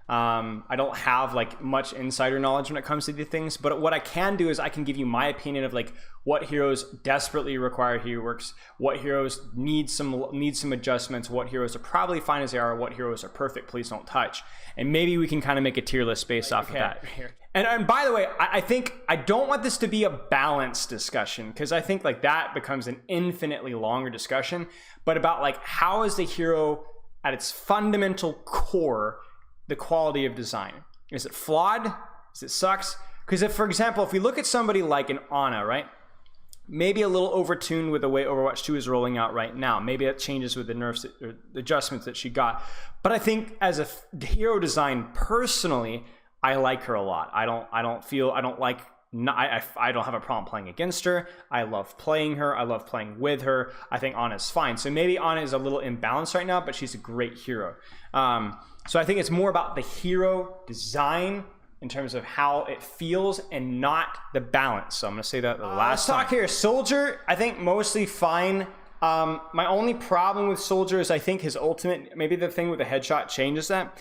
I don't have like much insider knowledge when it comes to these things, but what I can do is I can give you my opinion of like what heroes desperately require reworks, what heroes need some adjustments, what heroes are probably fine as they are, what heroes are perfect, please don't touch. And maybe we can kind of make a tier list based off of that. And by the way, I think I don't want this to be a balanced discussion, because I think like that becomes an infinitely longer discussion, but about like how is the hero at its fundamental core the quality of design? Is it flawed? Is it sucks? Because if, for example, if we look at somebody like an Ana, right? Maybe a little overtuned with the way Overwatch 2 is rolling out right now. Maybe that changes with the nerfs or the adjustments that she got. But I think as a hero design, personally, I like her a lot. I don't have a problem playing against her. I love playing her. I love playing with her. I think Ana's fine. So maybe Ana is a little imbalanced right now, but she's a great hero. So I think it's more about the hero design in terms of how it feels and not the balance. So I'm going to say that the last time. Let's talk here. Soldier, I think mostly fine. My only problem with Soldier is I think his ultimate, maybe the thing with the headshot changes that.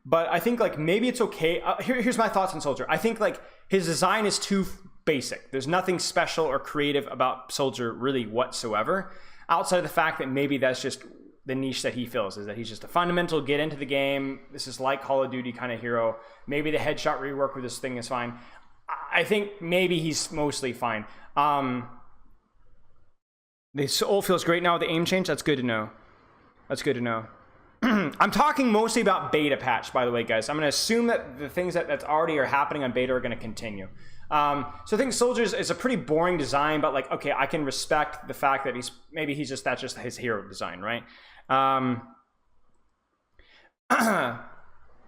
But I think like maybe it's okay. Here's my thoughts on Soldier. I think like his design is too basic. There's nothing special or creative about Soldier really whatsoever, outside of the fact that maybe that's just the niche that he fills, is that he's just a fundamental get into the game. This is like Call of Duty kind of hero. Maybe the headshot rework with this thing is fine. I think maybe he's mostly fine. The ult feels great now with the aim change. That's good to know. That's good to know. I'm talking mostly about beta patch, by the way, guys. I'm going to assume that the things that's already are happening on beta are going to continue. So I think Soldiers is a pretty boring design, but like, okay, I can respect the fact that that's just his hero design, right? But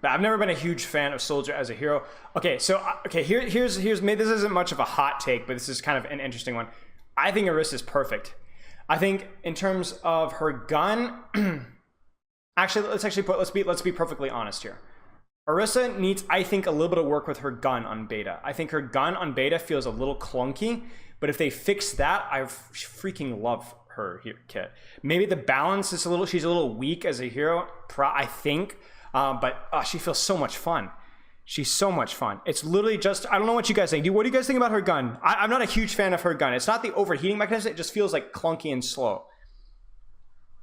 I've never been a huge fan of Soldier as a hero. Okay, so here's maybe this isn't much of a hot take, but this is kind of an interesting one. I think Orisa is perfect. I think in terms of her gun, let's be perfectly honest here. Orisa needs, I think, a little bit of work with her gun on beta. I think her gun on beta feels a little clunky, but if they fix that, I freaking love her kit. Maybe the balance is she's a little weak as a hero, I think, but she feels so much fun. She's so much fun. It's literally just, I don't know what you guys think. What do you guys think about her gun? I'm not a huge fan of her gun. It's not the overheating mechanism, it just feels like clunky and slow.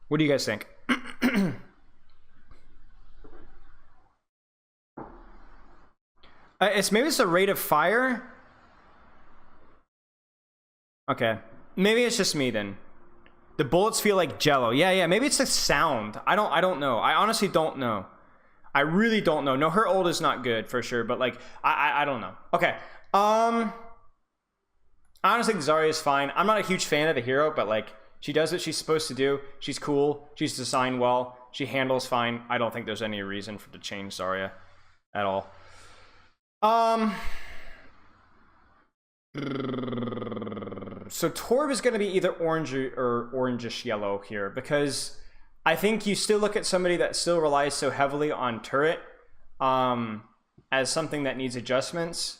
What do you guys think? Maybe it's the rate of fire. Okay, maybe it's just me then. The bullets feel like jello. Yeah. Maybe it's the sound. I don't know. I honestly don't know. I really don't know. No, her ult is not good for sure. But like, I don't know. Okay. I honestly think Zarya is fine. I'm not a huge fan of the hero, but like, she does what she's supposed to do. She's cool. She's designed well. She handles fine. I don't think there's any reason to change Zarya at all. So Torb is going to be either orange or orangish yellow here, because I think you still look at somebody that still relies so heavily on turret as something that needs adjustments.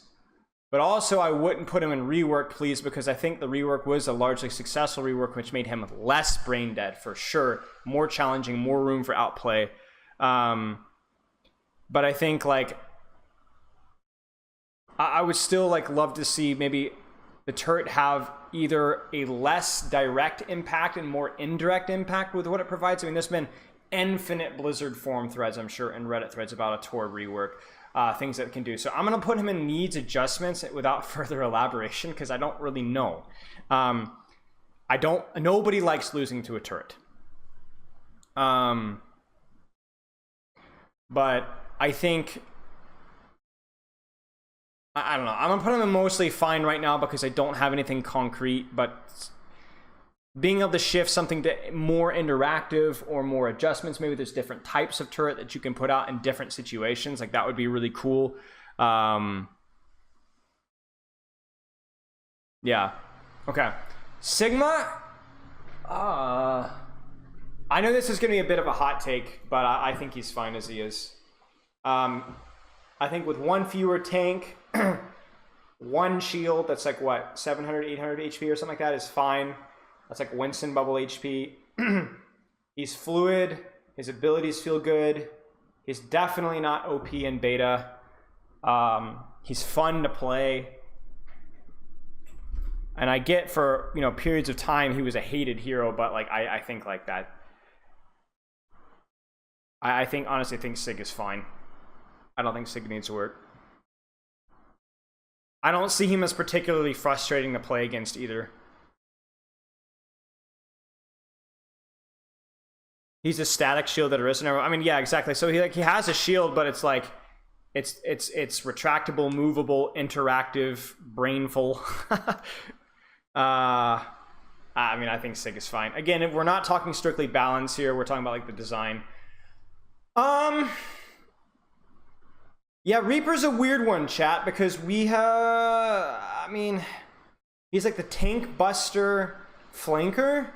But also I wouldn't put him in rework, please, because I think the rework was a largely successful rework, which made him less brain dead for sure, more challenging, more room for outplay. But I think like I would still like love to see maybe the turret have either a less direct impact and more indirect impact with what it provides. I mean, there's been infinite Blizzard forum threads, I'm sure, and Reddit threads about a Torb rework, things that it can do. So I'm going to put him in needs adjustments without further elaboration, because I don't really know. Nobody likes losing to a turret. But I think, I don't know. I'm going to put him in mostly fine right now because I don't have anything concrete, but being able to shift something to more interactive or more adjustments, maybe there's different types of turret that you can put out in different situations, like that would be really cool. Yeah. Okay. Sigma, I know this is going to be a bit of a hot take, but I think he's fine as he is. I think with one fewer tank, one shield that's like what, 700, 800 HP or something like that is fine. That's like Winston bubble HP. He's fluid. His abilities feel good. He's definitely not OP in beta. He's fun to play. And I get for, you know, periods of time he was a hated hero, but like I think like that. I think, honestly, I think Sig is fine. I don't think Sig needs to work. I don't see him as particularly frustrating to play against either. He's a static shield that arisen. I mean, yeah, exactly. So he has a shield, but it's like it's retractable, movable, interactive, brainful. I mean, I think Sig is fine. Again, if we're not talking strictly balance here, we're talking about like the design. Yeah, Reaper's a weird one, chat, because we have, I mean, he's like the tank buster flanker,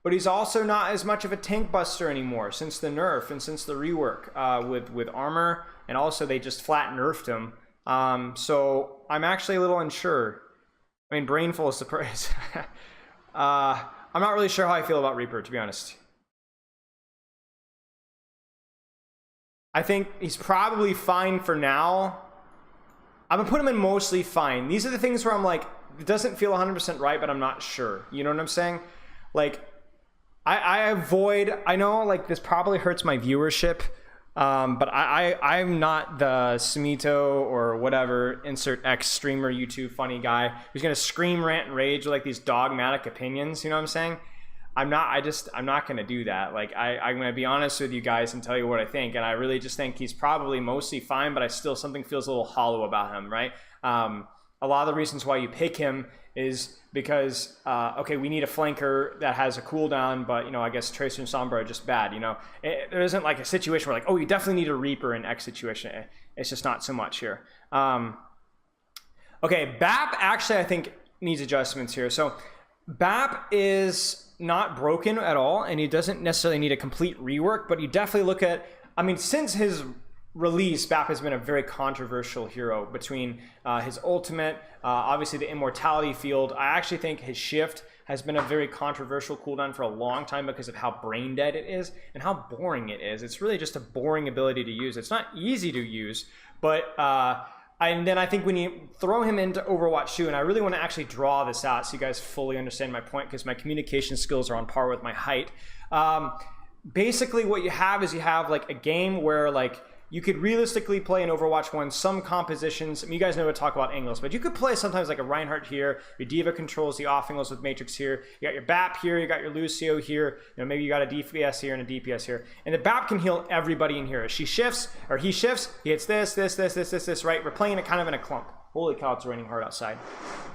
but he's also not as much of a tank buster anymore since the nerf and since the rework with armor, and also they just flat nerfed him. So I'm actually a little unsure. I mean, brainful is surprise. I'm not really sure how I feel about Reaper, to be honest. I think he's probably fine for now. I'm gonna put him in mostly fine. These are the things where I'm like, it doesn't feel 100% right, but I'm not sure. You know what I'm saying? Like, I avoid, I know like this probably hurts my viewership, but I'm not the Smito or whatever, insert X streamer, YouTube funny guy who's gonna scream, rant, and rage with like these dogmatic opinions, you know what I'm saying? I'm not gonna do that. Like I'm gonna be honest with you guys and tell you what I think, and I really just think he's probably mostly fine, but I still, something feels a little hollow about him, right? A lot of the reasons why you pick him is because okay, we need a flanker that has a cooldown, but you know, I guess Tracer and Sombra are just bad. You know, there isn't like a situation where like, oh, you definitely need a Reaper in X situation. It's just not so much here. Okay, BAP actually I think needs adjustments here. So BAP is not broken at all, and he doesn't necessarily need a complete rework, but you definitely look at, I mean, since his release, BAP has been a very controversial hero between his ultimate, obviously the immortality field. I actually think his shift has been a very controversial cooldown for a long time because of how brain dead it is and how boring it is. It's really just a boring ability to use. It's not easy to use, but and then I think when you throw him into Overwatch 2, and I really want to actually draw this out so you guys fully understand my point, because my communication skills are on par with my height. Basically what you have is you have like a game where like you could realistically play in Overwatch 1 some compositions. I mean, you guys know to talk about angles, but you could play sometimes like a Reinhardt here, your Diva controls the off angles with Matrix here, you got your BAP here, you got your Lucio here, you know, maybe you got a DPS here and a DPS here, and the BAP can heal everybody in here. She shifts, or he shifts, he hits this, right? We're playing it kind of in a clump. Holy cow, it's raining hard outside.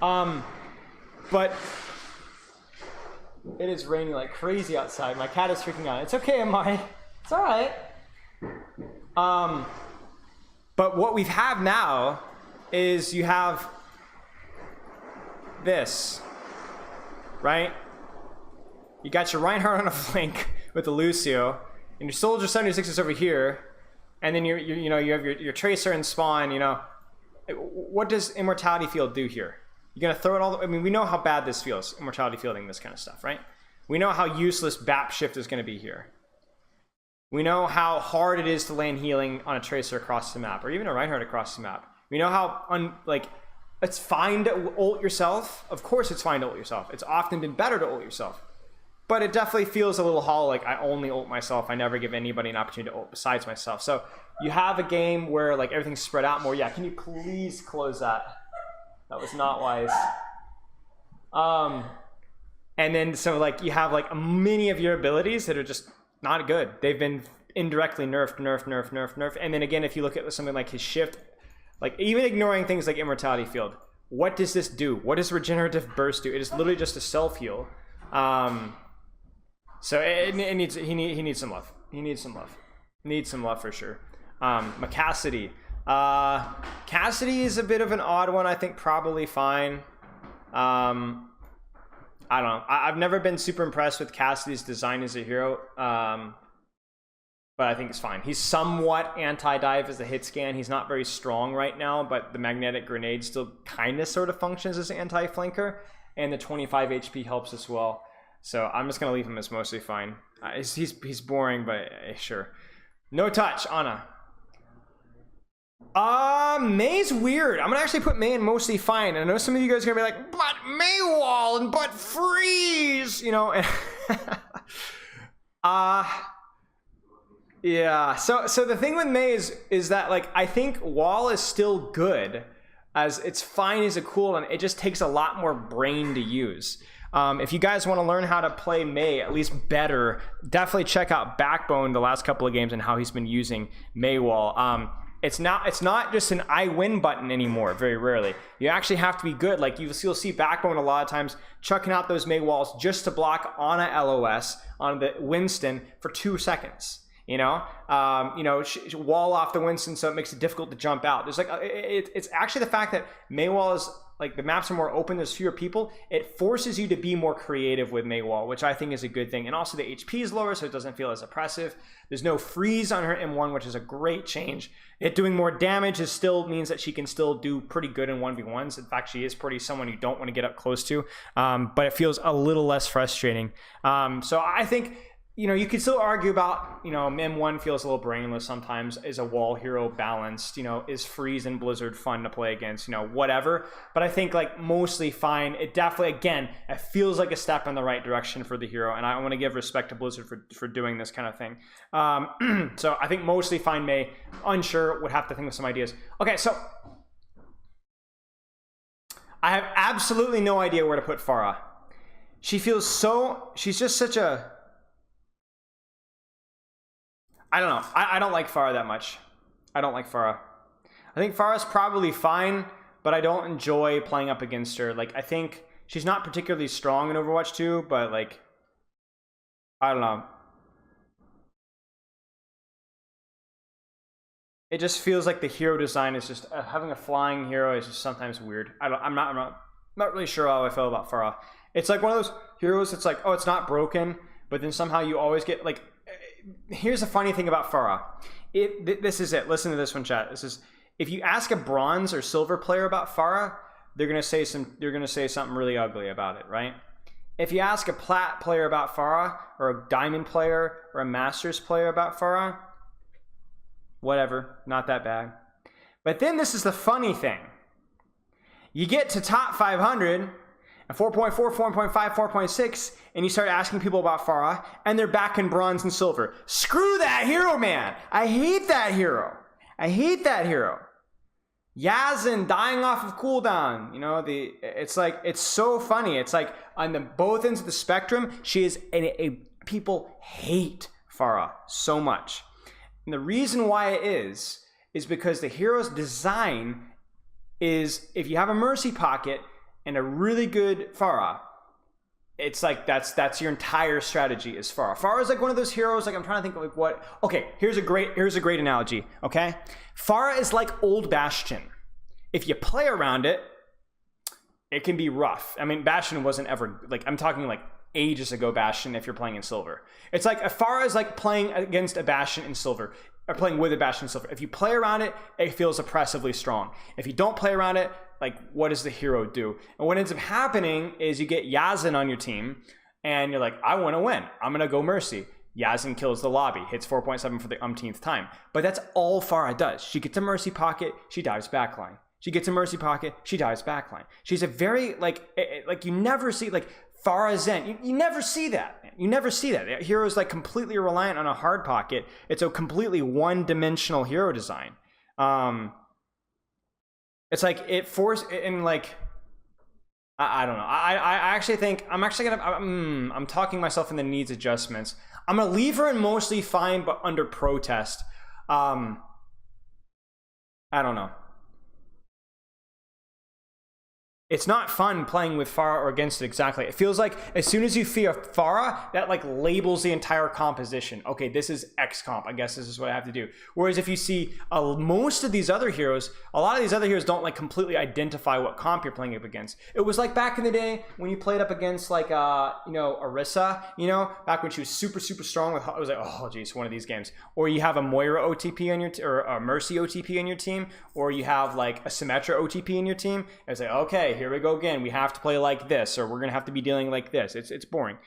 But it is raining like crazy outside. My cat is freaking out. It's okay, Amari. It's all right. But what we have now is you have this, right? You got your Reinhardt on a flank with the Lucio, and your Soldier 76 is over here, and then you know, you have your Tracer and Spawn. You know, what does Immortality Field do here? You're gonna throw it all. I mean, we know how bad this feels, Immortality Fielding this kind of stuff, right? We know how useless BAP shift is gonna be here. We know how hard it is to land healing on a Tracer across the map, or even a Reinhardt across the map. We know how, it's fine to ult yourself. Of course it's fine to ult yourself. It's often been better to ult yourself. But it definitely feels a little hollow, like I only ult myself. I never give anybody an opportunity to ult besides myself. So you have a game where like everything's spread out more. Yeah, can you please close that? That was not wise. And then so like you have like many of your abilities that are just not good. They've been indirectly nerfed. And then again, if you look at something like his shift, like even ignoring things like Immortality Field, what does this do? What does Regenerative Burst do? It is literally just a self heal. So he needs some love. He needs some love. Needs some love for sure. Cassidy. Cassidy is a bit of an odd one. I think probably fine. I don't know. I've never been super impressed with Cassidy's design as a hero, but I think it's fine. He's somewhat anti-dive as a hit scan. He's not very strong right now, but the magnetic grenade still kind of sort of functions as an anti-flanker, and the 25 HP helps as well. So I'm just going to leave him as mostly fine. He's boring, but sure. No touch, Anna. May's weird. I'm gonna actually put May in mostly fine. And I know some of you guys are gonna be like, but May wall and but freeze, you know. Yeah. So the thing with May is that like I think wall is still good, as it's fine as a cooldown. It just takes a lot more brain to use. If you guys want to learn how to play May at least better, definitely check out Backbone the last couple of games and how he's been using May wall. It's not just an I win button anymore. Very rarely, you actually have to be good. Like you'll see Backbone a lot of times chucking out those May walls just to block on a LOS on the Winston for 2 seconds. Wall off the Winston, so it makes it difficult to jump out. There's like it's actually the fact that Maywall is like the maps are more open. There's fewer people. It forces you to be more creative with Maywall, which I think is a good thing. And also the HP is lower, so it doesn't feel as oppressive. There's no freeze on her M1, which is a great change. It doing more damage still means that she can still do pretty good in 1v1s. In fact, she is pretty someone you don't want to get up close to, but it feels a little less frustrating. So I think, you can still argue about, M1 feels a little brainless sometimes. Is a wall hero balanced? Is Freeze and Blizzard fun to play against? Whatever. But I think like mostly fine. It definitely, again, it feels like a step in the right direction for the hero. And I want to give respect to Blizzard for doing this kind of thing. So I think mostly fine May. Unsure, would have to think of some ideas. Okay, so I have absolutely no idea where to put Farah. She's just such a... I don't know. I don't like Farah that much. I don't like Farah. I think Farah's probably fine, but I don't enjoy playing up against her. Like, I think she's not particularly strong in Overwatch 2, but like, I don't know. It just feels like the hero design is just having a flying hero is just sometimes weird. I'm not really sure how I feel about Farah. It's like one of those heroes. It's like, oh, it's not broken, but then somehow you always get like. Here's the funny thing about Farah. This is it. Listen to this one, chat. This is if you ask a bronze or silver player about Farah, they're gonna say something really ugly about it, right? If you ask a plat player about Farah, or a diamond player, or a masters player about Farah, whatever, not that bad. But then this is the funny thing. You get to top 500. 4.4, 4.5, 4.6, and you start asking people about Farah, and they're back in bronze and silver. Screw that hero, man. I hate that hero. Yazin dying off of cooldown. It's like, it's so funny. It's like on the both ends of the spectrum, she is people hate Farah so much. And the reason why it is because the hero's design is, if you have a mercy pocket and a really good Farah, it's like that's your entire strategy is Farah. Farah is like one of those heroes, like I'm trying to think of like what. Okay, here's a great analogy. Okay, Farah is like old Bastion. If you play around it, it can be rough. I mean, Bastion wasn't ever like, I'm talking like ages ago Bastion. If you're playing in silver, it's like a Farah is like playing against a Bastion in silver. Or playing with a Bastion in silver. If you play around it, it feels oppressively strong. If you don't play around it, like, what does the hero do? And what ends up happening is you get Yazin on your team, and you're like, I want to win. I'm going to go Mercy. Yazin kills the lobby, hits 4.7 for the umpteenth time. But that's all Farah does. She gets a Mercy pocket, she dives backline. She gets a Mercy pocket, she dives backline. She's a very, like you never see, like, Farah Zen. You never see that. You never see that. The hero's like completely reliant on a hard pocket. It's a completely one-dimensional hero design. It's like it forced in like I don't know. I actually think I'm talking myself into needs adjustments. I'm gonna leave her in mostly fine, but under protest. I don't know. It's not fun playing with Farah or against it exactly. It feels like as soon as you fear Farah, that like labels the entire composition. Okay, this is X comp. I guess this is what I have to do. Whereas if you see most of these other heroes, a lot of these other heroes don't like completely identify what comp you're playing up against. It was like back in the day when you played up against like Orisa, back when she was super strong with. I was like, oh geez, one of these games. Or you have a Moira OTP on your or a Mercy OTP on your team, or you have like a Symmetra OTP in your team. And it's like, okay, here we go again. We have to play like this, or we're gonna have to be dealing like this. It's boring.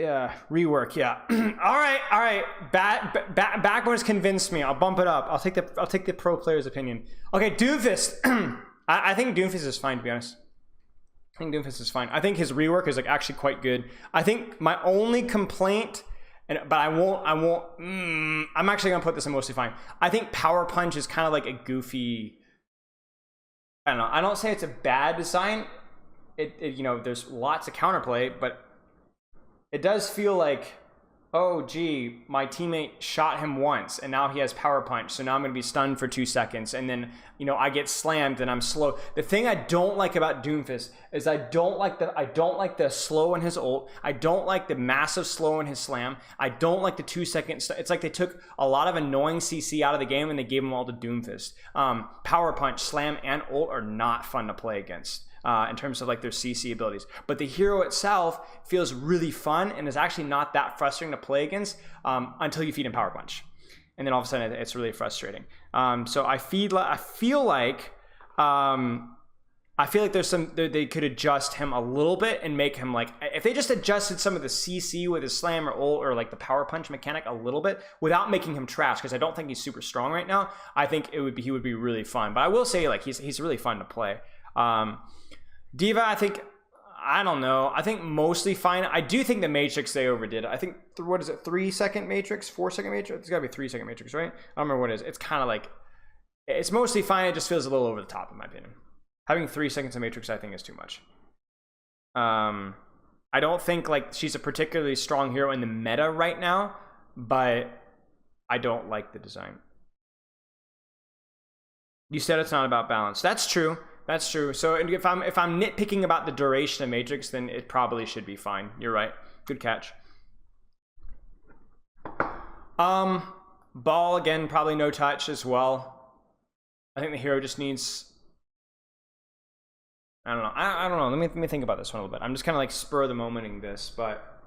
Yeah, rework. Yeah. all right. Backwards convinced me. I'll bump it up. I'll take the pro player's opinion. Okay, Doomfist. I think Doomfist is fine, to be honest. I think Doomfist is fine. I think his rework is like actually quite good. I think my only complaint, but I won't. I'm actually gonna put this in mostly fine. I think Power Punch is kind of like a goofy. I don't know. I don't say it's a bad design. You know, there's lots of counterplay, but it does feel like, oh, gee, my teammate shot him once, and now he has Power Punch, so now I'm going to be stunned for 2 seconds, and then, you know, I get slammed, and I'm slow. The thing I don't like about Doomfist is I don't like the slow in his ult. I don't like the massive slow in his slam. I don't like the 2 seconds. It's like they took a lot of annoying CC out of the game, and they gave them all to Doomfist. Power Punch, slam, and ult are not fun to play against. In terms of like their CC abilities, but the hero itself feels really fun and is actually not that frustrating to play against until you feed him Power Punch, and then all of a sudden it's really frustrating. So I feel like there's some they could adjust him a little bit and make him like, if they just adjusted some of the CC with his slam or ult or like the Power Punch mechanic a little bit without making him trash, because I don't think he's super strong right now. I think he would be really fun. But I will say, like, he's really fun to play. Diva, I don't know. I think mostly fine. I do think the Matrix they overdid. I think, what is it, 3 second Matrix, 4 second Matrix? It's gotta be 3 second Matrix, right? I don't remember what it is. It's kind of like, it's mostly fine. It just feels a little over the top in my opinion. Having 3 seconds of Matrix I think is too much. I don't think like she's a particularly strong hero in the meta right now, but I don't like the design. You said it's not about balance. That's true. That's true. So if I'm nitpicking about the duration of Matrix, then it probably should be fine. You're right. Good catch. Ball again, probably no touch as well. I think the hero just needs. I don't know. I don't know. Let me think about this one a little bit. I'm just kind of like spur of the momenting this, but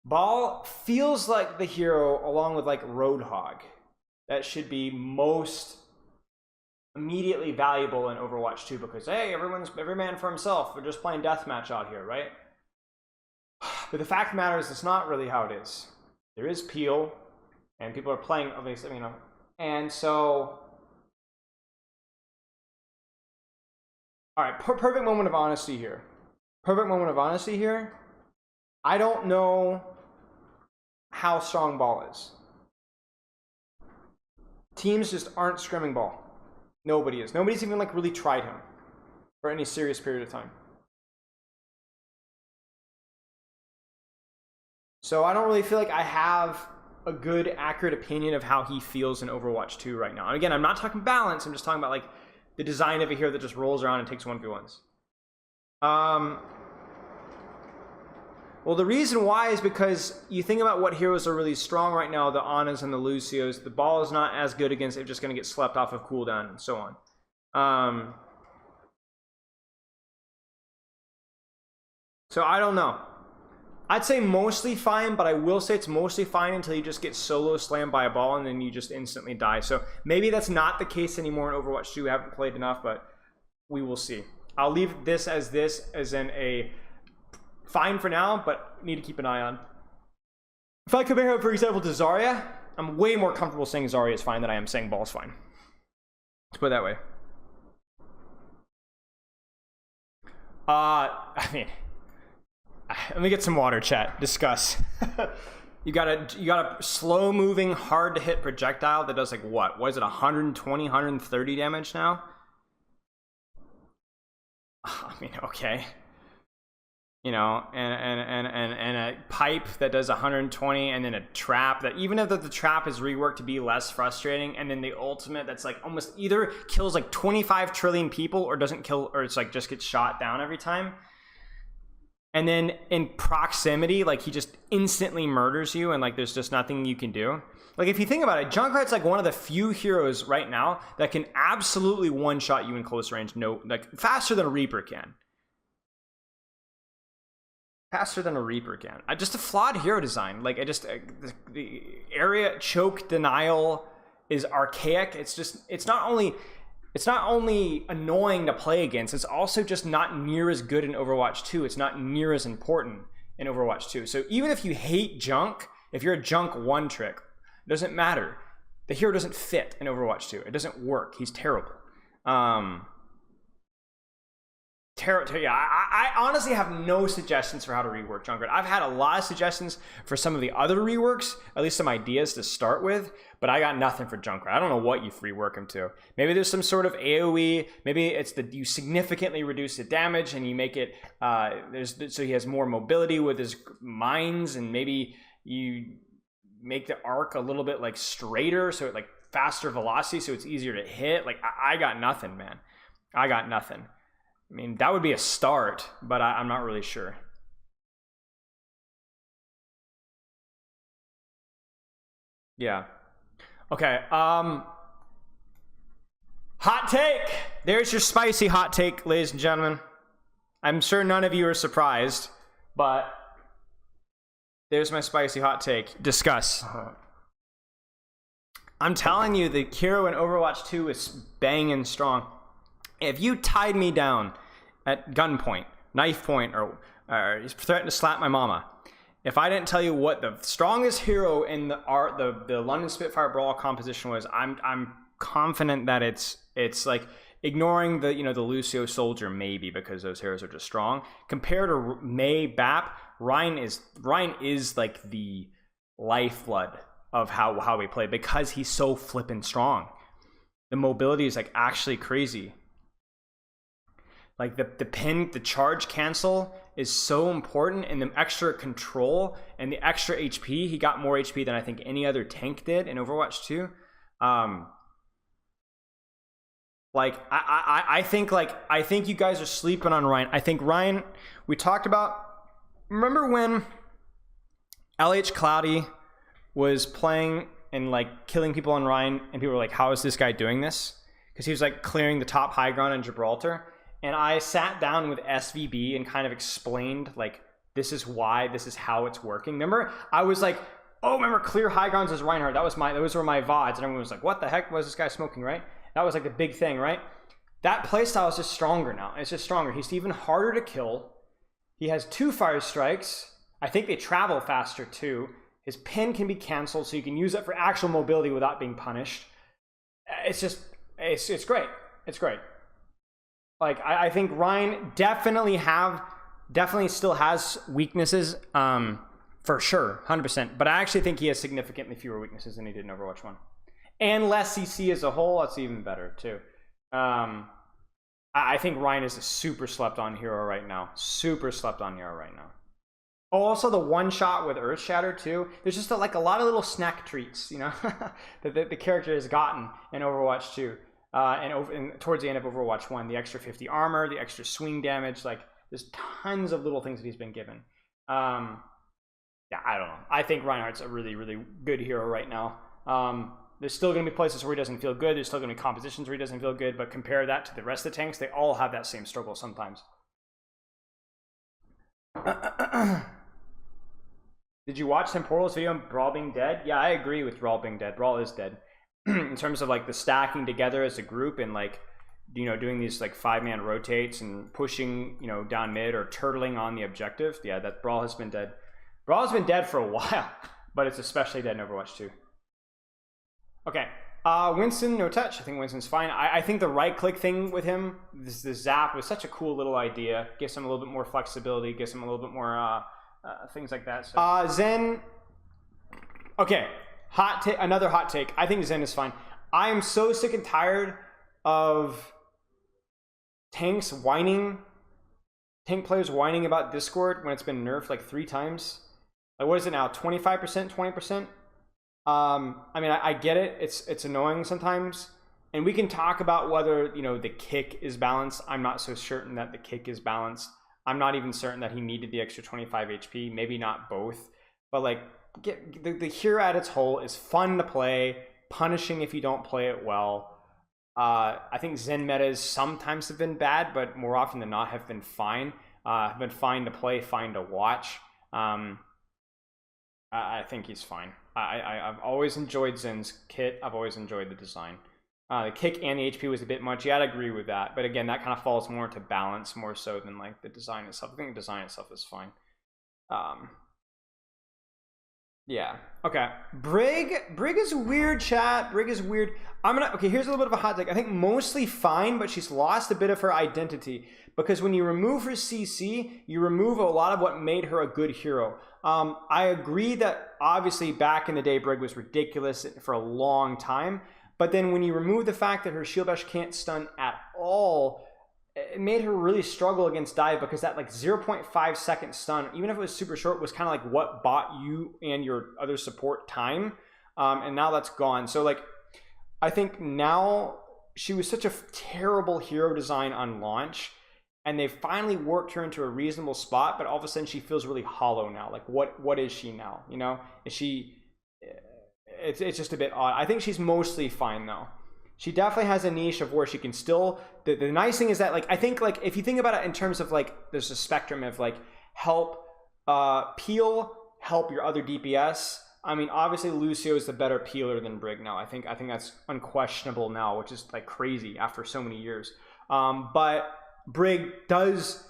Ball feels like the hero along with like Roadhog that should be most immediately valuable in Overwatch 2, because hey, every man for himself. We're just playing deathmatch out here, right? But the fact of the matter is, it's not really how it is. There is Peel, and people are playing, obviously, you know, and so. All right, perfect moment of honesty here. Perfect moment of honesty here. I don't know how strong Ball is. Teams just aren't scrimming Ball. Nobody is. Nobody's even like really tried him for any serious period of time. So I don't really feel like I have a good, accurate opinion of how he feels in Overwatch 2 right now. And again, I'm not talking balance. I'm just talking about like the design of a hero that just rolls around and takes 1v1s. Well, the reason why is because you think about what heroes are really strong right now, the Anas and the Lucios. The Ball is not as good against it, just going to get slept off of cooldown and so on. So I don't know. I'd say mostly fine, but I will say it's mostly fine until you just get solo slammed by a Ball and then you just instantly die. So maybe that's not the case anymore in Overwatch 2. I haven't played enough, but we will see. I'll leave this as in a fine for now, but need to keep an eye on. If I compare it, for example, to Zarya, I'm way more comfortable saying Zarya is fine than I am saying Ball's fine. Let's put it that way. I mean, let me get some water, chat. Discuss. You got a slow moving, hard to hit projectile that does like what? What is it? 120, 130 damage now? I mean, okay. You know, and a pipe that does 120, and then a trap that, even if the trap is reworked to be less frustrating, and then the ultimate that's like almost either kills like 25 trillion people or doesn't kill, or it's like just gets shot down every time. And then in proximity, like he just instantly murders you, and like there's just nothing you can do. Like if you think about it, Junkrat's like one of the few heroes right now that can absolutely one-shot you in close range, no, like faster than a Reaper can. Faster than a Reaper can. Just a flawed hero design. Like the area choke denial is archaic. It's not only annoying to play against, it's also just not near as good in Overwatch 2. It's not near as important. in Overwatch 2. So even if you hate junk, if you're a junk one trick, it doesn't matter. The hero doesn't fit in Overwatch 2. It doesn't work. He's terrible. Yeah, I honestly have no suggestions for how to rework Junkrat. I've had a lot of suggestions for some of the other reworks, at least some ideas to start with, but I got nothing for Junkrat. I don't know what you rework him to. Maybe there's some sort of AoE. Maybe it's that you significantly reduce the damage and you make it so he has more mobility with his mines, and maybe you make the arc a little bit like straighter, so it like faster velocity, so it's easier to hit. Like I got nothing, man. I got nothing. I mean, that would be a start, but I'm not really sure. Yeah. Okay. Hot take. There's your spicy hot take, ladies and gentlemen. I'm sure none of you are surprised, but there's my spicy hot take. Discuss. I'm telling you, the hero in Overwatch 2 is banging strong. If you tied me down at gunpoint, knife point, or threatened to slap my mama, if I didn't tell you what the strongest hero in the London Spitfire Brawl composition was, I'm confident that it's like ignoring the the Lucio Soldier maybe, because those heroes are just strong compared to Mei Bap. Ryan is like the lifeblood of how we play, because he's so flippin' strong. The mobility is like actually crazy. Like the charge cancel is so important, and the extra control and the extra HP. He got more HP than I think any other tank did in Overwatch 2. I think you guys are sleeping on Ryan. I think Ryan, we talked about, remember when LH Cloudy was playing and like killing people on Ryan, and people were like, how is this guy doing this? Because he was like clearing the top high ground in Gibraltar. And I sat down with SVB and kind of explained, like, this is why, this is how it's working. Remember, I was like, oh, remember clear high grounds as Reinhardt. Those were my VODs. And everyone was like, what the heck was this guy smoking, right? That was like the big thing, right? That playstyle is just stronger now. It's just stronger. He's even harder to kill. He has 2 fire strikes. I think they travel faster too. His pin can be canceled, so you can use it for actual mobility without being punished. It's just, it's great. It's great. Like, I think Ryan definitely still has weaknesses, for sure, 100%. But I actually think he has significantly fewer weaknesses than he did in Overwatch 1. And less CC as a whole, that's even better, too. I think Ryan is a super slept-on hero right now. Super slept-on hero right now. Oh, also the one-shot with Earthshatter, too. There's just a lot of little snack treats, that the character has gotten in Overwatch 2. And towards the end of Overwatch 1, the extra 50 armor, the extra swing damage, like there's tons of little things that he's been given. Yeah, I don't know. I think Reinhardt's a really, really good hero right now. There's still going to be places where he doesn't feel good. There's still going to be compositions where he doesn't feel good, but compare that to the rest of the tanks, they all have that same struggle sometimes. Did you watch Temporal's video on Brawl being dead? Yeah, I agree with Brawl being dead. Brawl is dead. In terms of like the stacking together as a group and like doing these like 5-man rotates and pushing down mid or turtling on the objective, yeah, that Brawl has been dead. Brawl has been dead for a while, but it's especially dead in Overwatch 2. Okay, Winston, no touch. I think Winston's fine. I think the right click thing with him, the zap, was such a cool little idea. Gives him a little bit more flexibility, gives him a little bit more things like that. So. Zen, okay. Another hot take. I think Zen is fine. I am so sick and tired of tank players whining about Discord when it's been nerfed like 3 times. Like, what is it now? 25%, 20%? I mean, I get it. It's annoying sometimes. And we can talk about whether, the kick is balanced. I'm not so certain that the kick is balanced. I'm not even certain that he needed the extra 25 HP. Maybe not both. But like, the hero at its whole is fun to play, punishing if you don't play it well. I think Zen metas sometimes have been bad, but more often than not have been fine. Have been fine to play, fine to watch. I think he's fine. I've always enjoyed Zen's kit. I've always enjoyed the design. The kick and the HP was a bit much. Yeah, I'd agree with that. But again, that kind of falls more into balance more so than like the design itself. I think the design itself is fine. Um, yeah. Okay. Brig is weird, chat. Brig is weird. Okay, here's a little bit of a hot take. I think mostly fine, but she's lost a bit of her identity because when you remove her CC, you remove a lot of what made her a good hero. I agree that obviously back in the day, Brig was ridiculous for a long time, but then when you remove the fact that her shield bash can't stun at all, it made her really struggle against dive because that like 0.5 second stun, even if it was super short, was kind of like what bought you and your other support time. And now that's gone. So like, I think now she was such a terrible hero design on launch, and they finally worked her into a reasonable spot, but all of a sudden she feels really hollow now. Like what is she now? You know, is she, it's just a bit odd. I think she's mostly fine though. She definitely has a niche of where she can still, the nice thing is that like, I think like, if you think about it in terms of like, there's a spectrum of like help, peel, help your other DPS. I mean, obviously Lucio is the better peeler than Brig now. I think that's unquestionable now, which is like crazy after so many years. But Brig does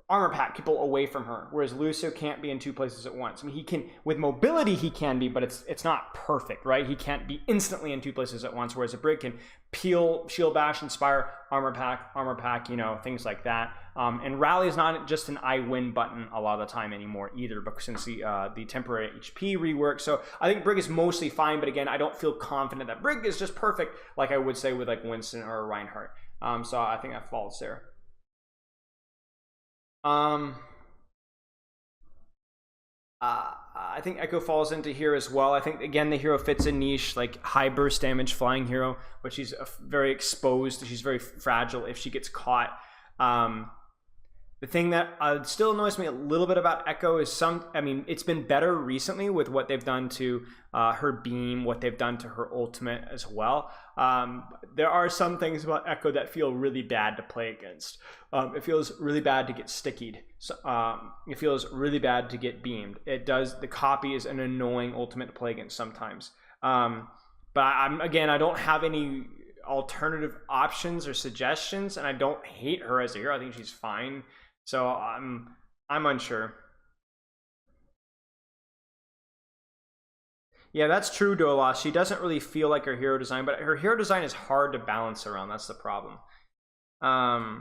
armor pack people away from her, whereas Lucio can't be in two places at once. I mean, he can with mobility, he can be, but it's not perfect, right? He can't be instantly in two places at once, whereas a Brig can peel, shield bash, inspire, armor pack, you know, things like that. And rally is not just an I win button a lot of the time anymore either, because since the temporary HP rework. So I think Brig is mostly fine, but again, I don't feel confident that Brig is just perfect like I would say with like Winston or Reinhardt. So I think that falls there. I think Echo falls into here as well. I think again the hero fits a niche, like high burst damage flying hero, but she's very exposed. She's very fragile if she gets caught. The thing that still annoys me a little bit about Echo is I mean, it's been better recently with what they've done to her beam, what they've done to her ultimate as well. There are some things about Echo that feel really bad to play against. It feels really bad to get stickied. It feels really bad to get beamed. The copy is an annoying ultimate to play against sometimes. But I don't have any alternative options or suggestions, and I don't hate her as a hero. I think she's fine. So I'm unsure. Yeah, that's true, Dolas. She doesn't really feel like her hero design, but her hero design is hard to balance around. That's the problem. Yeah,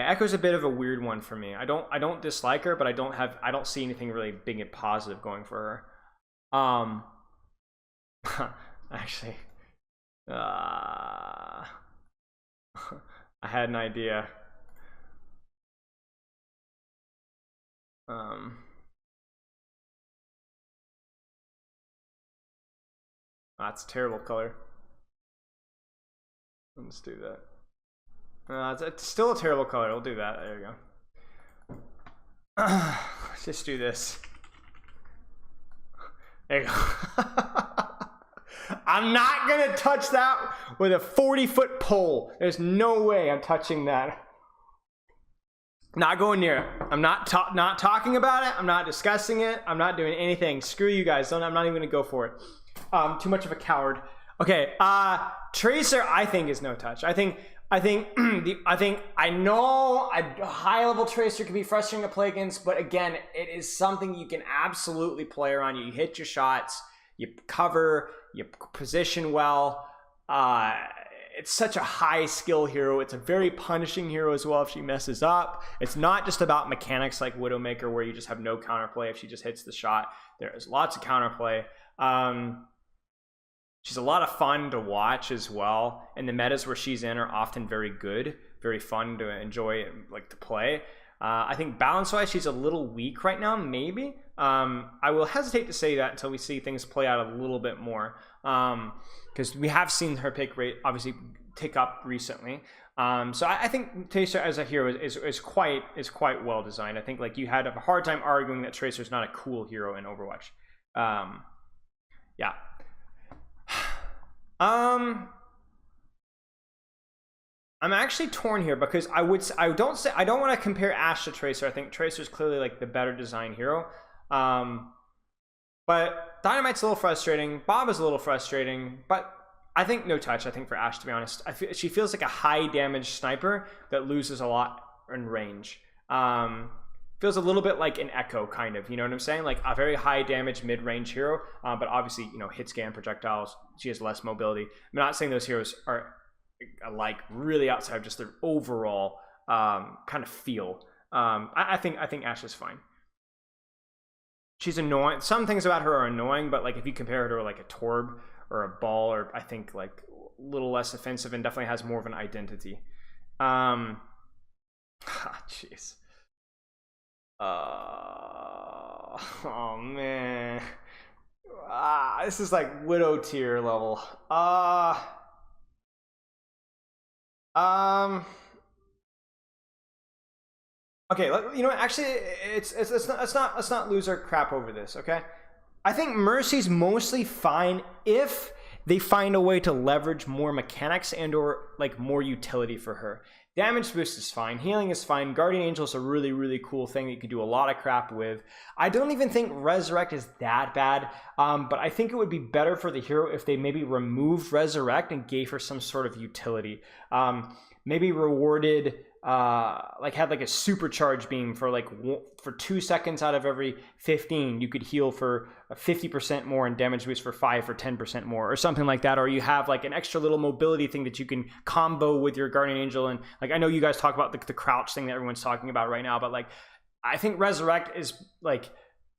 Echo's a bit of a weird one for me. I don't dislike her, but I don't see anything really big and positive going for her. Actually, I had an idea. That's a terrible color. Let's do that. It's still a terrible color. We'll do that. There you go. Let's just do this. There you go. I'm not gonna touch that with a 40-foot pole. There's no way I'm touching that. Not going near it. I'm not talking about it. I'm not discussing it. I'm not doing anything. Screw you guys. I'm not even gonna go for it. Too much of a coward. Okay. Tracer, I think, is no touch. I know a high level Tracer can be frustrating to play against, but again, it is something you can absolutely play around. You hit your shots, you cover, you position well. It's such a high skill hero. It's a very punishing hero as well if she messes up. It's not just about mechanics like Widowmaker where you just have no counterplay if she just hits the shot. There is lots of counterplay. She's a lot of fun to watch as well, and the metas where she's in are often very good, very fun to enjoy and like to play. I think balance-wise, she's a little weak right now, maybe. I will hesitate to say that until we see things play out a little bit more, because we have seen her pick rate obviously tick up recently. So I think Tracer as a hero is quite well designed. I think like you had a hard time arguing that Tracer is not a cool hero in Overwatch. Yeah. I'm actually torn here because I don't want to compare Ashe to Tracer. I think Tracer is clearly like the better design hero. But Dynamite's a little frustrating. Bob is a little frustrating, but I think no touch. I think for Ashe, to be honest, she feels like a high damage sniper that loses a lot in range. feels a little bit like an Echo, kind of, you know what I'm saying? Like a very high damage mid-range hero, but obviously, you know, hit scan projectiles, she has less mobility. I'm not saying those heroes are like really outside of just their overall kind of feel. I think Ashe is fine. She's annoying. Some things about her are annoying, but like if you compare her to like a Torb or a Ball, or I think like a little less offensive and definitely has more of an identity. Jeez. Oh man. This is like Widow tier level. Okay, you know what? Actually, let's not lose our crap over this. Okay, I think Mercy's mostly fine if they find a way to leverage more mechanics and or like more utility for her. Damage boost is fine, healing is fine, Guardian Angel is a really, really cool thing that you could do a lot of crap with. I don't even think Resurrect is that bad, but I think it would be better for the hero if they maybe removed Resurrect and gave her some sort of utility. Maybe rewarded, like had like a supercharge beam for like for 2 seconds out of every 15, you could heal for 50% more and damage boost for 5 or 10% more or something like that. Or you have like an extra little mobility thing that you can combo with your Guardian Angel. And like, I know you guys talk about the crouch thing that everyone's talking about right now, but like, I think Resurrect is like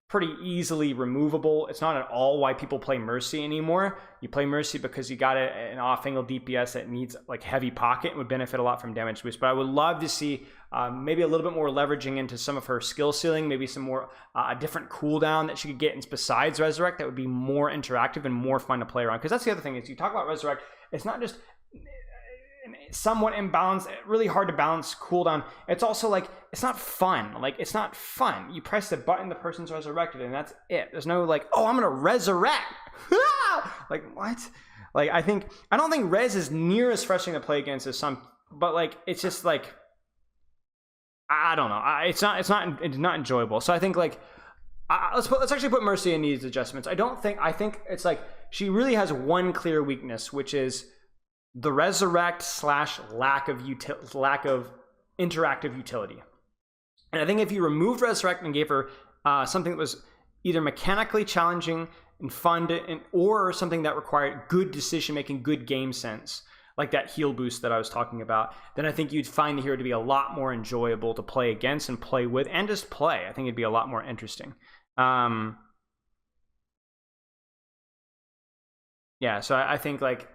pretty easily removable. It's not at all why people play Mercy anymore. You play Mercy because you got an off-angle DPS that needs like heavy pocket and would benefit a lot from damage boost. But I would love to see maybe a little bit more leveraging into some of her skill ceiling, maybe some more a different cooldown that she could get besides Resurrect that would be more interactive and more fun to play around. Because that's the other thing is you talk about Resurrect, it's not just somewhat imbalanced, really hard to balance cooldown. It's also like it's not fun. Like it's not fun. You press the button, the person's resurrected, and that's it. There's no like, oh, I'm gonna resurrect. Like what? Like I don't think res is near as frustrating to play against as some, but like it's just like I don't know. It's not enjoyable. So I think like let's actually put Mercy in these adjustments. I think it's like she really has one clear weakness, which is the resurrect / lack of interactive utility. And I think if you removed resurrect and gave her something that was either mechanically challenging and fun or something that required good decision making, good game sense, like that heal boost that I was talking about, then I think you'd find the hero to be a lot more enjoyable to play against and play with and just play. I think it'd be a lot more interesting. Yeah, so I think like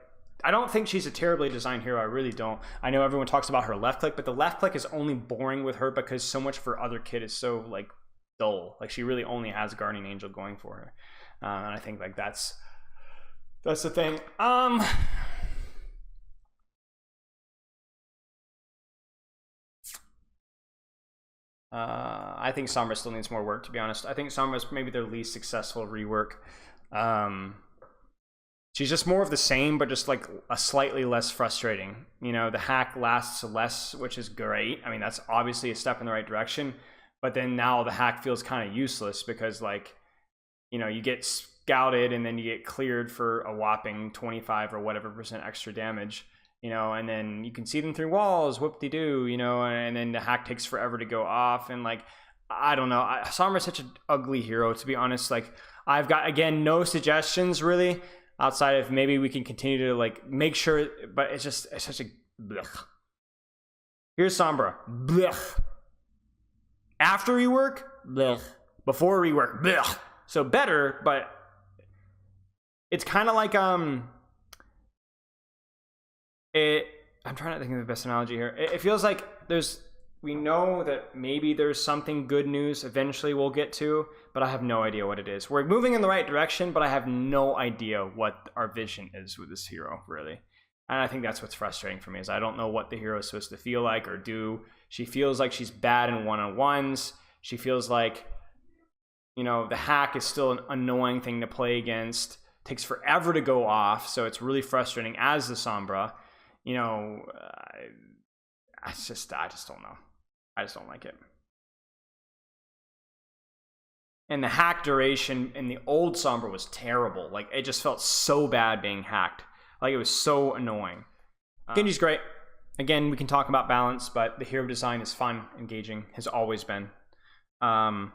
I don't think she's a terribly designed hero. I really don't. I know everyone talks about her left click, but the left click is only boring with her because so much of her other kit is so like dull. Like she really only has Guardian Angel going for her, and I think like that's the thing. I think Sombra still needs more work, to be honest. I think Sombra's maybe their least successful rework. She's just more of the same, but just like a slightly less frustrating. You know, the hack lasts less, which is great. I mean, that's obviously a step in the right direction. But then now the hack feels kind of useless because, like, you know, you get scouted and then you get cleared for a whopping 25 or whatever % extra damage, you know, and then you can see them through walls, whoop-de-doo, you know, and then the hack takes forever to go off. And, like, I don't know. Sombra's such an ugly hero, to be honest. Like, I've got, again, no suggestions, really. Outside of maybe we can continue to like make sure, but it's such a blech. Here's Sombra. Blech. After rework, blech. Before rework, blech. So better, but it's kind of like I'm trying to think of the best analogy here. It feels like we know that maybe there's something good news eventually we'll get to, but I have no idea what it is. We're moving in the right direction, but I have no idea what our vision is with this hero, really. And I think that's what's frustrating for me, is I don't know what the hero is supposed to feel like or do. She feels like she's bad in one-on-ones. She feels like, you know, the hack is still an annoying thing to play against. It takes forever to go off, so it's really frustrating as the Sombra. You know, I just don't know. I just don't like it. And the hack duration in the old Sombra was terrible. Like, it just felt so bad being hacked. Like, it was so annoying. Genji's great. Again, we can talk about balance, but the hero design is fun, engaging, has always been. I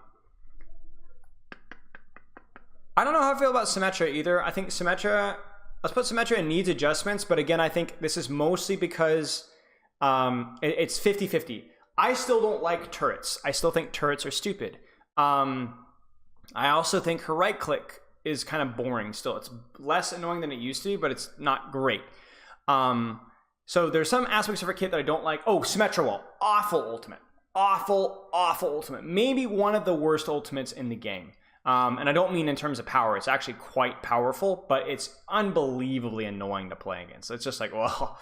don't know how I feel about Symmetra either. I think Symmetra, let's put Symmetra in needs adjustments, but again, I think this is mostly because it's 50-50. I still don't like turrets. I still think turrets are stupid. I also think her right click is kind of boring still. It's less annoying than it used to be, but it's not great. So there's some aspects of her kit that I don't like. Oh, Symmetra Wall. Awful ultimate. Awful ultimate. Maybe one of the worst ultimates in the game. And I don't mean in terms of power. It's actually quite powerful, but it's unbelievably annoying to play against. It's just like, well,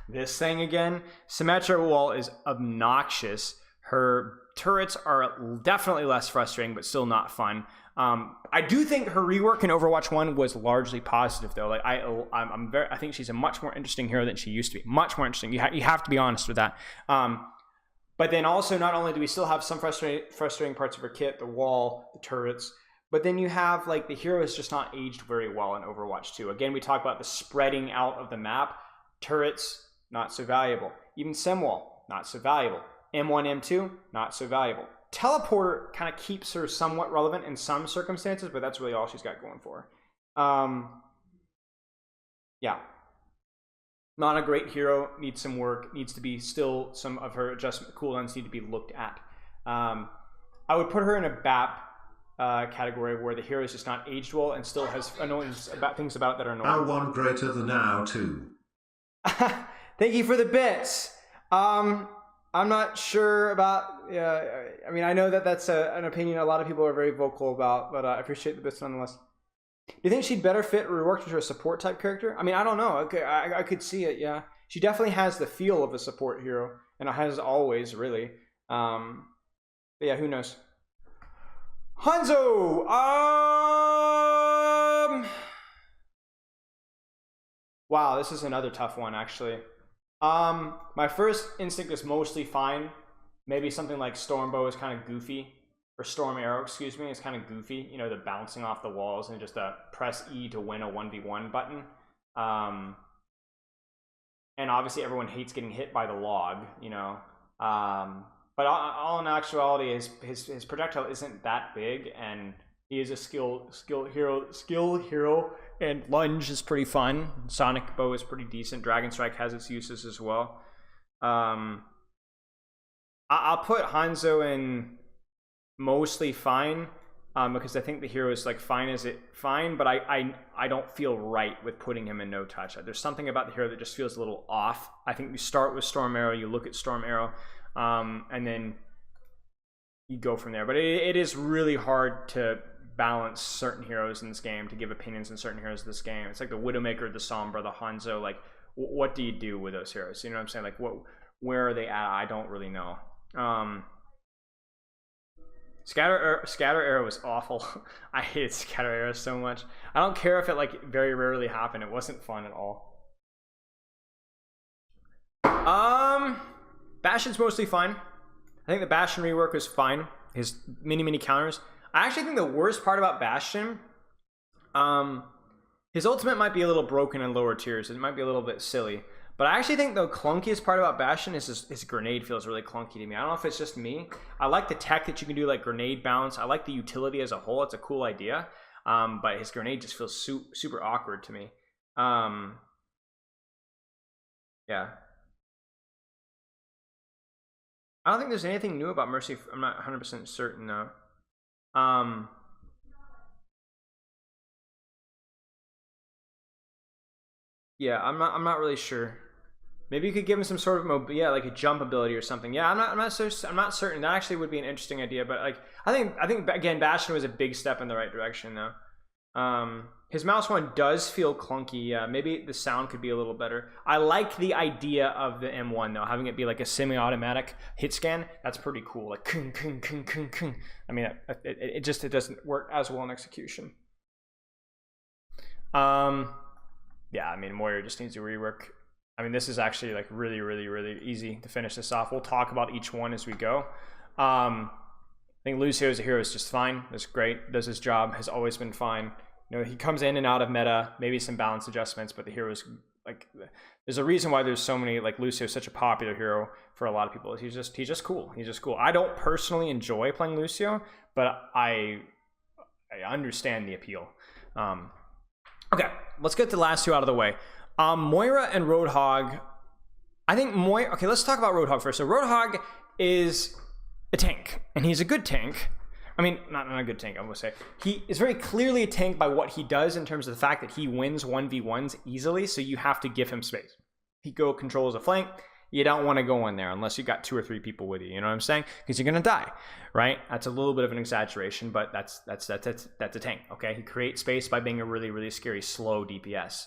this thing again. Symmetra Wall is obnoxious. Her turrets are definitely less frustrating, but still not fun. I do think her rework in Overwatch 1 was largely positive, though. Like I think she's a much more interesting hero than she used to be. Much more interesting. You have to be honest with that. But then also, not only do we still have some frustrating parts of her kit, the wall, the turrets, but then you have like the hero is just not aged very well in Overwatch 2. Again, we talk about the spreading out of the map. Turrets, not so valuable. Even Simwall, not so valuable. M1, M2, not so valuable. Teleporter kind of keeps her somewhat relevant in some circumstances, but that's really all she's got going for her. Yeah. Not a great hero, needs some work, needs to be still some of her adjustment cooldowns need to be looked at. I would put her in a BAP category where the hero is just not aged well and still has things about it that are annoying. OW1 greater than OW2. Thank you for the bits. I'm not sure about, I mean, I know that that's an opinion a lot of people are very vocal about, but I appreciate the bits nonetheless. Do you think she'd better fit Reworks into a support type character? I mean, I don't know. Okay, I could see it, yeah. She definitely has the feel of a support hero, and it has always, really. But yeah, who knows? Hanzo! Wow, this is another tough one, actually. My first instinct is mostly fine. Maybe something like Stormbow is kind of goofy. Or Storm Arrow, excuse me, is kind of goofy. You know, the bouncing off the walls and just a press E to win a 1v1 button. And obviously everyone hates getting hit by the log, you know. But all in actuality, his projectile isn't that big, and he is a skill hero, and lunge is pretty fun. Sonic Bow is pretty decent. Dragon Strike has its uses as well. I'll put Hanzo in mostly fine, because I think the hero is like fine, but I don't feel right with putting him in no touch. There's something about the hero that just feels a little off. I think you start with Storm Arrow, you look at Storm Arrow, and then you go from there. But it is really hard to balance certain heroes in this game, to give opinions on certain heroes in this game. It's like the Widowmaker, the Sombra, the Hanzo. Like, what do you do with those heroes? You know what I'm saying? Like, where are they at? I don't really know. Scatter Arrow was awful. I hated Scatter Arrow so much. I don't care if it like very rarely happened. It wasn't fun at all. Bastion's mostly fine. I think the Bastion rework was fine. His mini counters. I actually think the worst part about Bastion, his ultimate might be a little broken in lower tiers. It might be a little bit silly. But I actually think the clunkiest part about Bastion is his grenade feels really clunky to me. I don't know if it's just me. I like the tech that you can do, like grenade bounce. I like the utility as a whole. It's a cool idea. But his grenade just feels super awkward to me. Yeah. I don't think there's anything new about Mercy. I'm not 100% certain though. Yeah, I'm not really sure. Maybe you could give him some sort of like a jump ability or something. Yeah, I'm not certain. That actually would be an interesting idea. But like, I think again, Bastion was a big step in the right direction though. His mouse one does feel clunky. Yeah, maybe the sound could be a little better. I like the idea of the M1 though, having it be like a semi-automatic hit scan. That's pretty cool. Like, kung, kung, kung, kung, kung. I mean, it doesn't work as well in execution. Yeah, I mean, Moira just needs to rework. I mean, this is actually like really easy to finish this off. We'll talk about each one as we go. I think Lucio as a hero is just fine. It's great. Does his job. Has always been fine. You know, he comes in and out of meta. Maybe some balance adjustments, but the hero is like there's a reason why there's so many, like Lucio is such a popular hero for a lot of people. He's just cool. He's just cool. I don't personally enjoy playing Lucio, but I understand the appeal. Okay, let's get the last two out of the way. Moira and Roadhog. I think Moira. Okay, let's talk about Roadhog first. So Roadhog is a tank, and he's a good tank. I mean, not a good tank, I would say. He is very clearly a tank by what he does in terms of the fact that he wins 1v1s easily, so you have to give him space. He controls a flank. You don't want to go in there unless you got 2 or 3 people with you. You know what I'm saying? Because you're gonna die, right? That's a little bit of an exaggeration, but that's a tank. Okay, he creates space by being a really, really scary slow DPS.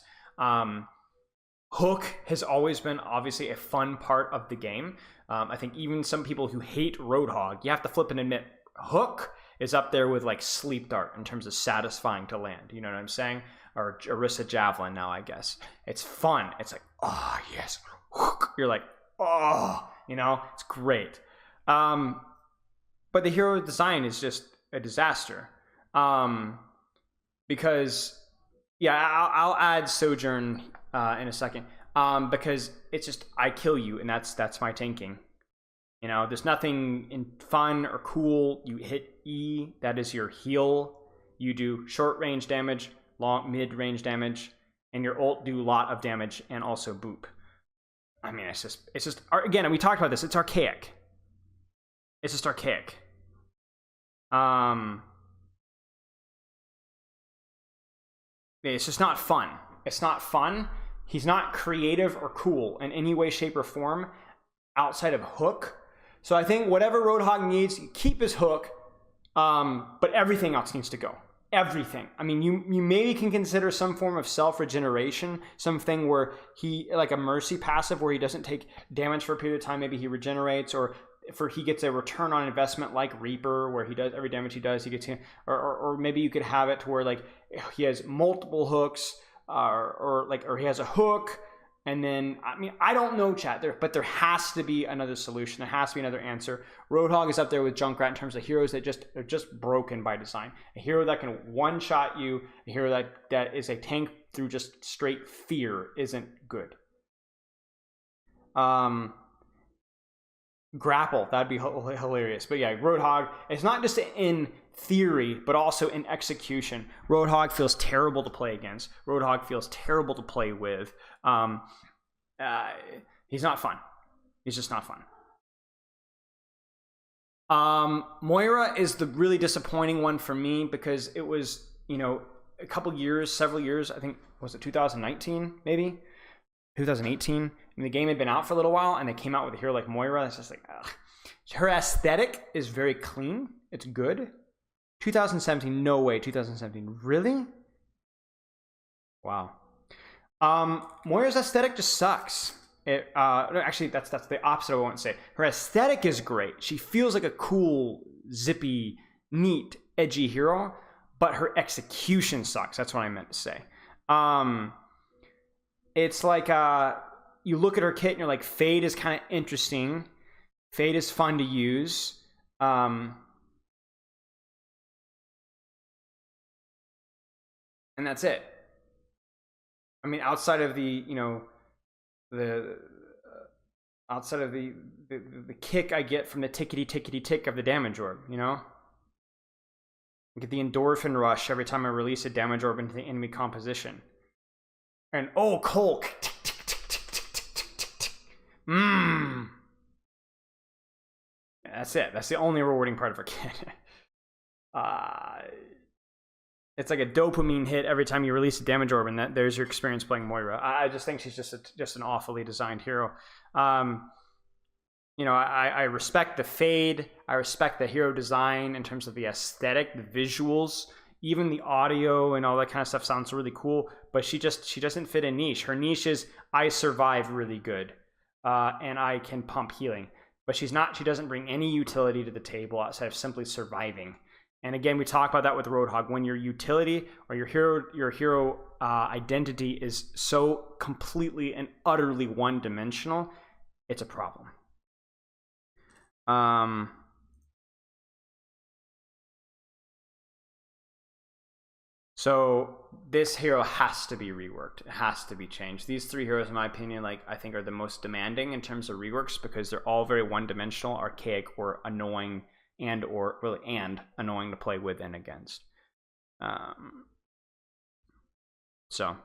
Hook has always been obviously a fun part of the game. I think even some people who hate Roadhog, you have to flip and admit, Hook is up there with like Sleep Dart in terms of satisfying to land. You know what I'm saying? Or Orisa Javelin now, I guess. It's fun. It's like, oh, yes. You're like, oh, you know, it's great. But the hero design is just a disaster. Because, yeah, I'll add Sojourn in a second. Because it's just, I kill you, and that's my tanking. You know, there's nothing in fun or cool. You hit E, that is your heal. You do short range damage, long mid range damage, and your ult do a lot of damage and also boop. I mean, it's just again, we talked about this. It's archaic. It's just archaic. It's just not fun. It's not fun. He's not creative or cool in any way, shape, or form outside of Hook. So I think whatever Roadhog needs, keep his Hook, but everything else needs to go. Everything. I mean, you maybe can consider some form of self-regeneration, something where he, like a mercy passive where he doesn't take damage for a period of time, maybe he regenerates, or he gets a return on investment like Reaper, where he does every damage he does, he gets, or maybe you could have it to where like he has multiple hooks, or he has a hook. And then, I mean, I don't know, chat, but there has to be another solution. There has to be another answer. Roadhog is up there with Junkrat in terms of heroes that are just broken by design. A hero that can one-shot you, a hero that is a tank through just straight fear isn't good. Grapple, that'd be hilarious. But yeah, Roadhog, it's not just in theory, but also in execution. Roadhog feels terrible to play against. Roadhog feels terrible to play with. He's not fun. He's just not fun. Moira is the really disappointing one for me because it was, you know, several years, I think, was it 2019, maybe? 2018? And the game had been out for a little while, and they came out with a hero like Moira. It's just like, ugh. Her aesthetic is very clean. It's good. 2017, no way. 2017, really? Wow. Moira's aesthetic just sucks. Actually, that's the opposite of what I want to say. Her aesthetic is great. She feels like a cool, zippy, neat, edgy hero, but her execution sucks. That's what I meant to say. It's like you look at her kit and you're like, Fade is kind of interesting. Fade is fun to use. And that's it. I mean, outside of the, you know, outside of the kick I get from the tickety tick of the damage orb, you know? I get the endorphin rush every time I release a damage orb into the enemy composition. And oh, Colk. That's it. That's the only rewarding part of her kit. It's like a dopamine hit every time you release a damage orb, and there's your experience playing Moira. I just think she's just an awfully designed hero. You know, I respect the Fade. I respect the hero design in terms of the aesthetic, the visuals, even the audio and all that kind of stuff sounds really cool. But she doesn't fit a niche. Her niche is I survive really good, and I can pump healing. But she doesn't bring any utility to the table outside of simply surviving. And again, we talk about that with Roadhog. When your utility or your hero identity is so completely and utterly one-dimensional, it's a problem. So this hero has to be reworked. It has to be changed. These 3 heroes, in my opinion, like I think are the most demanding in terms of reworks because they're all very one-dimensional, archaic, or annoying, and annoying to play with and against. So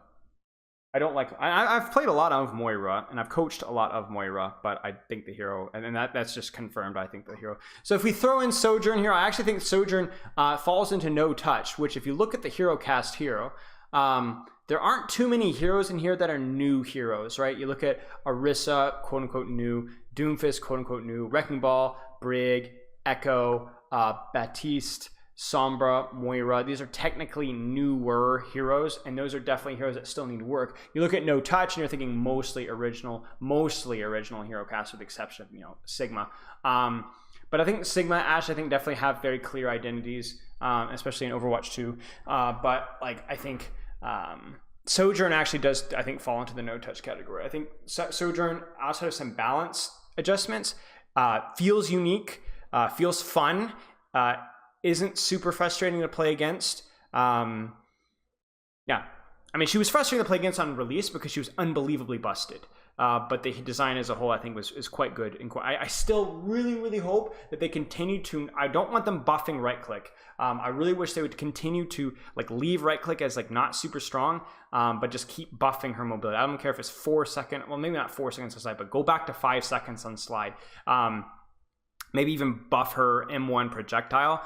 I don't like. I've played a lot of Moira and I've coached a lot of Moira, but I think the hero, and that's just confirmed. I think the hero. So if we throw in Sojourn here, I actually think Sojourn falls into no touch. Which, if you look at the hero cast hero, there aren't too many heroes in here that are new heroes, right? You look at Orisa, quote unquote new, Doomfist, quote unquote new, Wrecking Ball, Brig, Echo, Baptiste, Sombra, Moira. These are technically newer heroes, and those are definitely heroes that still need work. You look at No Touch, and you're thinking mostly original hero cast, with the exception of Sigma. But I think Sigma, Ashe, I think definitely have very clear identities, especially in Overwatch 2. But like I think Sojourn actually does, I think, fall into the No Touch category. I think Sojourn, outside of some balance adjustments, feels unique, feels fun. Isn't super frustrating to play against. Yeah, I mean, she was frustrating to play against on release because she was unbelievably busted. But the design as a whole, I think, is quite good. And I still really hope that they continue to. I don't want them buffing right click. I really wish they would continue to like leave right click as like not super strong, but just keep buffing her mobility. I don't care if it's 4 seconds. Well, maybe not 4 seconds on slide, but go back to 5 seconds on slide. Maybe even buff her M1 projectile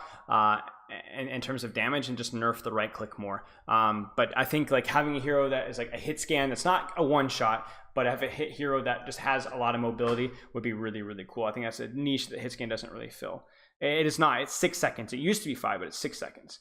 in terms of damage, and just nerf the right click more. But I think like having a hero that is like a hit scan that's not a one shot, but have a hit hero that just has a lot of mobility would be really cool. I think that's a niche that hit scan doesn't really fill. It is not. It's 6 seconds. It used to be 5, but it's 6 seconds.